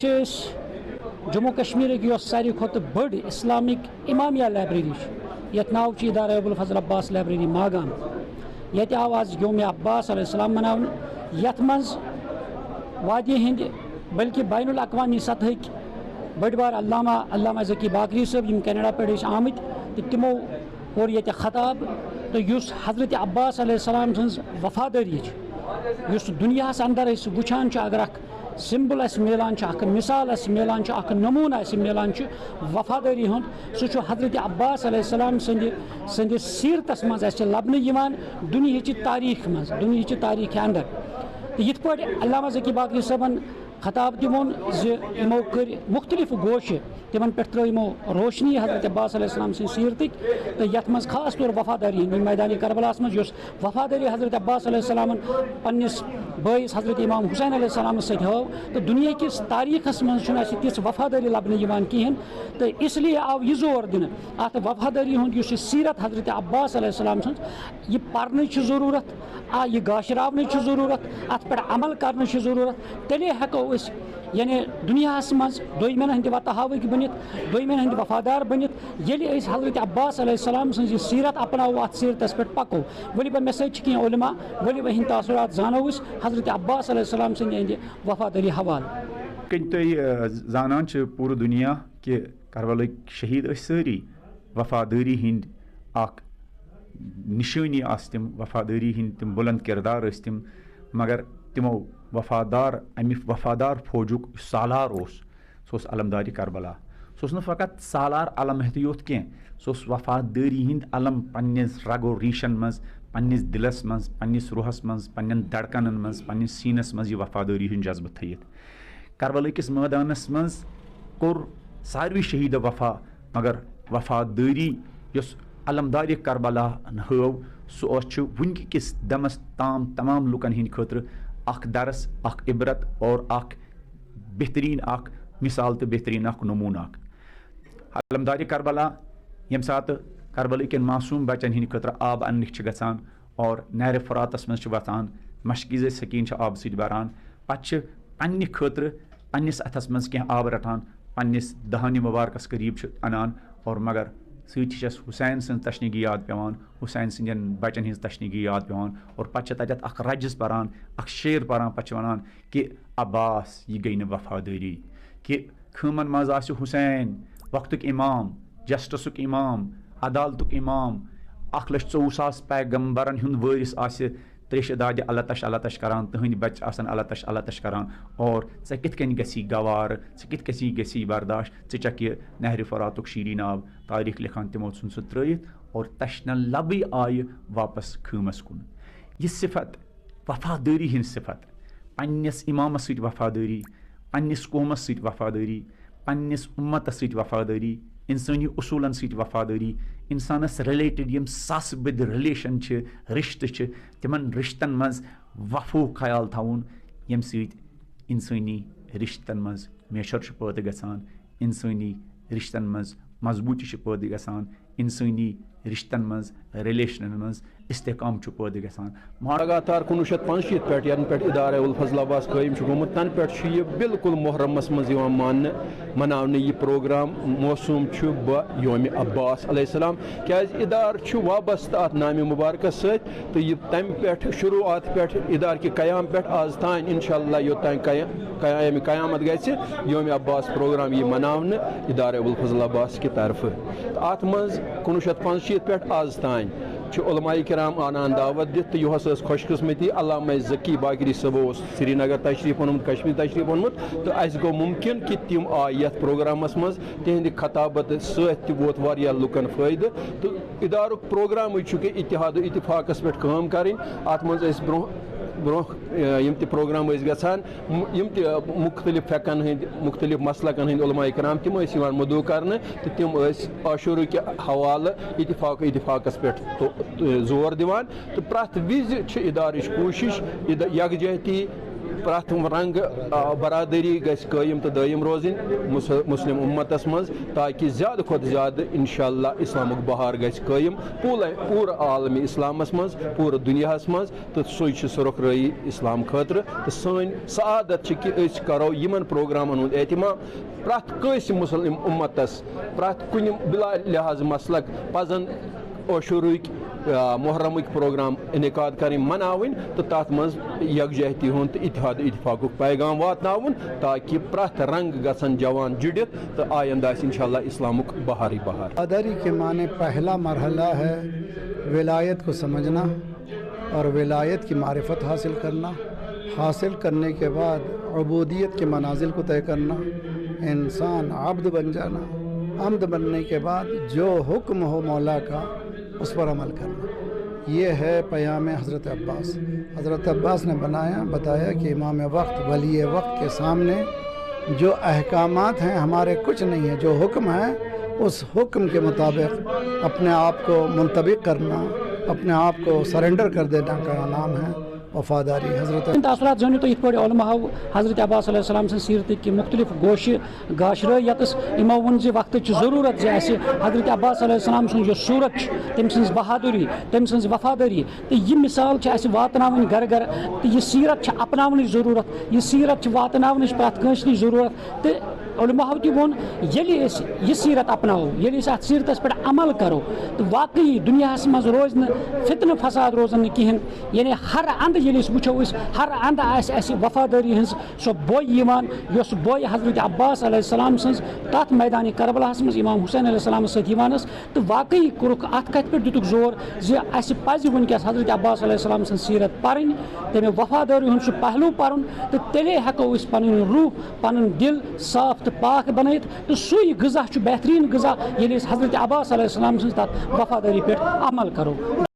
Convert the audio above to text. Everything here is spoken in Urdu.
جموں کشمیر کی ساری کھت بڑ اسلامک امامیہ لائبریری یت ناو ادارہ ابوالفضل عباس لائبریری ماگام یہ آو آز یوم عباس علیہ السلام مناون یت مز وادی ہند بلکہ بین الاقوامی سطح بڑ بار علامہ ذکی باقری صاحب یم کینیڈا پہ آمت تو تمو کور یہ خطاب تو اس حضرت عباس علیہ السلام سن وفاداری اس دنیا اندر وچان اگر اخ سمبل اس میلان اخ مثال اس میلان اخ نمونہ اس میلان وفاداری ہند سہ حضرت عباس علیہ السلام سندس سیرتس مز لبنہ دنیا تاریخ مز دنیا تاریخ اندر یت پہ علامہ ذکی باقری صاحبن خطاب تمون زمو کر مختلف گوشہ تمن پہ ترو روشنی حضرت عباس علیہ السلام سن سیرتک تو یت مز خاص طور وفاداری میدان کربلاس مز وفاداری حضرت عباس علیہ السلام پنس بائیس حضرت امام حسین علیہ السلام ست ہو تو دنیا کس تاریخس مز تس وفاداری لبنہ کہین تو اس لیے آو یہ زور دن ات وفاداری ہند اس سیرت حضرت عباس علیہ السلام سن یہ پڑھنے ضرورت یہ گاشراون ضرورت ات پہ عمل کرنے ضرورت تیلے ہیکو یعنی دنیا مز دویمن ہند وتحاوک بنت دویمن ہند وفادار بنت یل حضرت عباس علیہ السلام سن سیرت اپناو ات سیرتس پہ پکو ولی بہ مے سی کی علماء ولی بہ ہند تاثرات زانو حضرت عباس علیہ السلام سن ہند وفاداری حوالہ کن تھی زانان پور دنیا کہ کربلک شہید ساری وفاداری ہند اخ نشانی تم وفاداری ہند تم بلند کردار تم مگر تمو وفادار فوجک سالار سہ علمداری کربلا سہ فقط سالار علم ہیت یوت کی سہ وفاداری ہند علم پنس رگو ریشن مز پنس دلس مز پنس روحس مز پنن دڑکنن مز پنس سینس مز یہ وفاداری ہند جذبہ تھیت کربلا کس میدانس مز کور ساروی شہید وفا مگر وفاداری یس علمداری کربلا ہو سہ ونک کس دمس تام تمام لکن ہند خاطر اخ درس اخ عبرت اور اخ بہترین اخ مثال تو بہترین اخ نمونہ علمداری کربلا یم سات کربلا کن معصوم بچن ہند خاطر آب انک گژھان اور نہر فراتس مز وسان مشکیز سکین آب ست بران پتہ پنہ خاطر پنس اتھس مز کی آب رٹان پنس دہانی مبارکس قریب انان اور مگر سچس حسین سن تشنگی یاد پیوان حسین سندین بچن ہز تشنگی یاد پیوان اور پتہ تتھ اخ رجس پران اخ شعر پران پتہ ونان کہ عباس یہ گئی نہ وفاداری کہ خیمن مز آسہ حسین وقتک امام جسٹسک امام عدالتک امام 1,24,000 پیغمبرن ہند وارث آسہ تریش دادِ اللہ تش کران تہند بچ آسان اللہ تش کران اور ژے کت کن گسی گوار ژے کت کسی گسی برداشت ژے چک یہ نہر فراتک شیرین آب تاریخ لکھان تمو ژھن سہ ترٲیِتھ اور تشنہ لبی آیہِ واپس خیمس کن یہ صفت وفاداری ہند صفت پنس امامس سۭتۍ وفاداری پنس قومس سۭتۍ وفاداری پنس امتس سۭتۍ وفاداری انسانی اصولن سۭتۍ وفاداری انسانس رلیٹڈ یم ساس بد رلیشن رشتہ تمن رشتن مز وفو خیال تھاون یم سۭتۍ انسانی رشتن مز میشر پٲدٕ گژھان انسانی رشتن مز مضبوطی پٲدٕ گژھان انسانی رشتن مز رلیشنن مز استحکام پٲدٕ گژھان لگاتار 1965 پہ ین پہ ادارہ ابوالفضل عباس قائم گومت تن پہ یہ بالکل محرمس مز منانے یہ پروگرام موسوم یوم عباس علیہ السلام کیاز ادارہ وابستہ ات نام مبارکس ست تو یہ تم پہ شروعات پہ ادارہ کے قیام پہ آز تان انشاءاللہ یوتان قیامت گژھِ یوم عباس پروگرام یہ منانے ادارہ ابوالفضل عباس کی طرف ات مز 1965 پہ آز تان علماء کرام آنان دعوت دت تو یہ خوش قسمتی علامہ ذکی باقری صاحب سری نگر تشریف اونمت کشمیر تشریف اونمت تو اس گو ممکن کہ تم آئی یتھ پروگرامس مز تہند خطابت ست ووت واریاہ لکن فائدہ تو ادارک پروگرام کہ اتحاد و اتفاقس پہ کام کریں ات مز برہ پروگرام گژھان مختلف فقن ہند مختلف مسلکن ہند علماء کرام تم مدعو کرنے تو تم عاشورہ کے حوالہ اتفاقس پہ زور دیوان تو پرت وز ادارچ کوشش یکجہتی پرٛٮ۪تھ رنگ برادری گژھِ قٲیِم تہٕ دٲیِم روزٕنۍ مُسلِم اُمتَس منٛز تاکہِ زیادٕ کھۄتہٕ زیادٕ اِنشاء اللہ اِسلامُک بہار گژھِ قٲیِم پوٗرٕ عالمی اِسلامَس منٛز پوٗرٕ دُنیاہَس منٛز تہٕ سُے چھُ سُرخرٲیی اِسلام خٲطرٕ تہٕ سٲنۍ سعادت چھِ کہِ أسۍ کَرو یِمن پروگرامن ہُنٛد اہتمام پرٛٮ۪تھ کٲنٛسہِ مُسلِم اُمتَس پرٛٮ۪تھ کُنہِ بِلا لحاظ مسلک پَزَن عاشوٗرٕکۍ محرمٕکۍ پروگرام انعقاد کَرٕنۍ مناوٕنۍ تہٕ تَتھ منٛز یکجہتی ہُنٛد تہٕ اتحاد اتفاقُک پیغام واتناوُن تاکہِ پرٛٮ۪تھ رنگ گژھن جوان جُڑِتھ تہٕ آیندہ آسہِ انشاء اللہ اسلامُک بہارٕے بہار. وفاداری کے معنی پہلا مرحلہ ہے ولایت کو سمجھنا اور ولایت کی معرفت حاصل کرنا. حاصل کرنے کے بعد عبودیت کے منازل کو طے کرنا, انسان عبد بن جانا. عبد بننے کے بعد جو حکم ہو مولا کا اس پر عمل کرنا. یہ ہے پیام حضرت عباس. حضرت عباس نے بتایا کہ امام وقت ولی وقت کے سامنے جو احکامات ہیں ہمارے کچھ نہیں ہیں, جو حکم ہے اس حکم کے مطابق اپنے آپ کو منطبق کرنا, اپنے آپ کو سرنڈر کر دینا کا نام ہے وفاداری. حضرت تاثرات زٲنِو تُہۍ یِتھ پٲٹھۍ علماء حضرت عباس علیہ السلام سٕنٛز سیرتٕکۍ مختلف گاشرٲے یَتَس یِمو ووٚن زِ وقتٕچ چھِ ضروٗرت زِ اَسہِ حضرت عباس علیہ السلام سُنٛد یُس صوٗرت چھُ تٔمۍ سٕنٛز بہادری تٔمۍ سٕنٛز وفادٲری تہٕ یہِ مثال چھِ اَسہِ واتناوٕنۍ گرٕ گرٕ تہٕ یہِ سیرت چھِ اپناونٕچ ضروٗرت, یہِ سیرت چھِ واتناونٕچ پرٛٮ۪تھ کٲنٛسہِ نِش ضروٗرت. تہٕ علماہو تہِ ووٚن ییٚلہِ أسۍ یہِ سیرت اپناوو, ییٚلہِ أسۍ اَتھ سیرتس پٮ۪ٹھ عمل کرو تہٕ واقعی دُنیاہس منٛز روزِ نہٕ فتنہٕ فساد روزن نہٕ کِہینۍ. یعنی ہر اندٕ ییٚلہِ أسۍ وٕچھو أسۍ ہر اندٕ آسہِ اَسہِ وفادٲری ہٕنٛز سۄ بوے یِوان یۄس بوے حضرت عباس علیہ السلام سٕنٛز تَتھ میدانِ کربلاہس منٛز امام حسین علیہ السلامس سۭتۍ یِوان ٲس. تہٕ واقعی کوٚرُکھ اَتھ کَتھِ پٮ۪ٹھ دِتُکھ زور زِ اَسہِ پَزِ وٕنکیٚس حضرت عباس علیہ السلام سٕنٛز سیرت پَرٕنۍ, تَمہِ وفادٲری ہُنٛد سُہ پہلوٗ پَرُن تہٕ تیٚلے ہٮ۪کو أسۍ پَنٕنۍ روح پَنُن دِل صاف تہٕ پاک بنٲیِتھ. تہٕ سُے غذا چھُ بہتریٖن غذا ییٚلہِ أسۍ حضرت عباس علیہ السلام سٕنٛز تَتھ وفادٲری پٮ۪ٹھ عمل کرو.